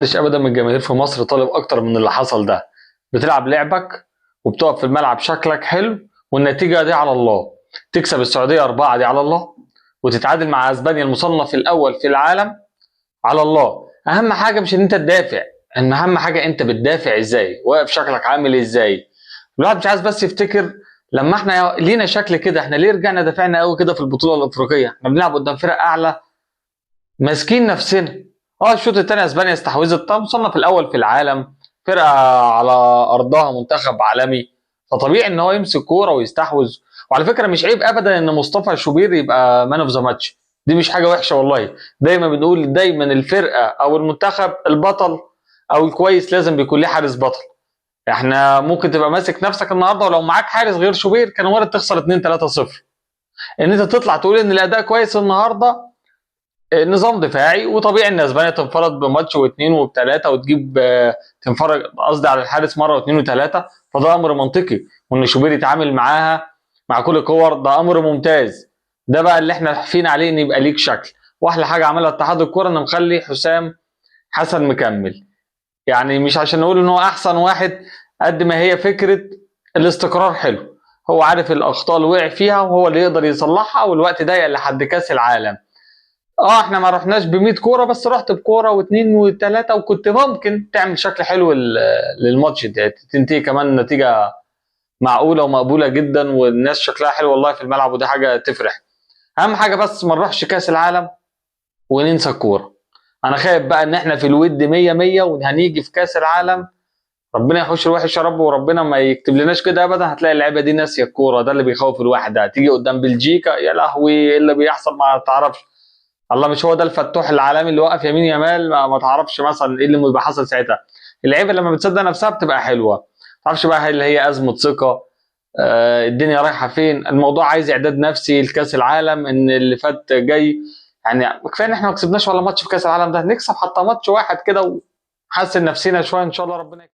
محدش ابدا من الجماهير في مصر طالب اكتر من اللي حصل ده. بتلعب لعبك وبتقف في الملعب شكلك حلو، والنتيجه دي على الله. تكسب السعوديه 4 دي على الله، وتتعادل مع اسبانيا المصنف الاول في العالم على الله. اهم حاجه مش ان انت تدافع، ان اهم حاجه انت بتدافع ازاي، واقف شكلك عامل ازاي. الواحد مش عايز بس يفتكر لما احنا لينا شكل كده، احنا ليه رجعنا دافعنا قوي كده في البطوله الافريقيه؟ احنا بنلعب قدام فرق اعلى، ماسكين نفسنا. الشوط الثاني اسبانيا استحوذت، طب مصنف الاول في العالم، فرقه على ارضها منتخب عالمي، فطبيعي ان هو يمسك كوره ويستحوذ. وعلى فكره مش عيب ابدا ان مصطفى شوبير يبقى مان اوف ذا ماتش، دي مش حاجه وحشه والله. دايما بنقول دايما الفرقه او المنتخب البطل او الكويس لازم بيكون ليه حارس بطل. احنا ممكن تبقى ماسك نفسك النهارده ولو معاك حارس غير شوبير كان وارد تخسر 2 3-0. ان انت تطلع تقول ان الاداء كويس النهارده، نظام دفاعي، وطبيعي ان اسبانيا تنفرد بماتش واثنين وبثلاثه وتجيب تنفرد قصدي على الحارس مره واثنين وثلاثه، فده امر منطقي. وان شوبير يتعامل معاها مع كل الكور ده امر ممتاز. ده بقى اللي احنا حافين عليه، ان يبقى ليك شكل. واحلى حاجه عملها اتحاد الكوره انه مخلي حسام حسن مكمل. يعني مش عشان نقول ان هو احسن واحد، قد ما هي فكره الاستقرار حلو. هو عارف الاخطاء اللي وقع فيها وهو اللي يقدر يصلحها، والوقت ضيق لحد كاس العالم. احنا ما رحناش ب 100 كوره، بس رحت بكوره واثنين وثلاثه، وكنت ممكن تعمل شكل حلو للماتش ده، تنتهي كمان نتيجه معقوله ومقبوله جدا، والناس شكلها حلو والله في الملعب، ودي حاجه تفرح. اهم حاجه بس ما نروحش كاس العالم وننسى الكوره. انا خايف بقى ان احنا في الود 100 100 وهنيجي في كاس العالم ربنا يحوش الوحش يا رب، وربنا ما يكتب لناش كده ابدا. هتلاقي اللعيبه دي ناسيه الكوره، ده اللي بيخوف الواحد. ده هتيجي قدام بلجيكا يا لهوي ايه اللي بيحصل ما تعرفش. الله، مش هو ده الفتوح العالمي اللي وقف يمين يامال؟ ما تعرفش مثلا ايه اللي بيبقى حصل ساعتها. اللعيبه لما بتصدق نفسها بتبقى حلوه. ما تعرفش بقى هل هي ازمه ثقه، الدنيا رايحه فين. الموضوع عايز اعداد نفسي لكاس العالم، ان اللي فات جاي. يعني كفايه ان احنا ما كسبناش ولا ماتش في كاس العالم ده، نكسب حتى ماتش واحد كده ونحسن نفسنا شويه ان شاء الله ربنا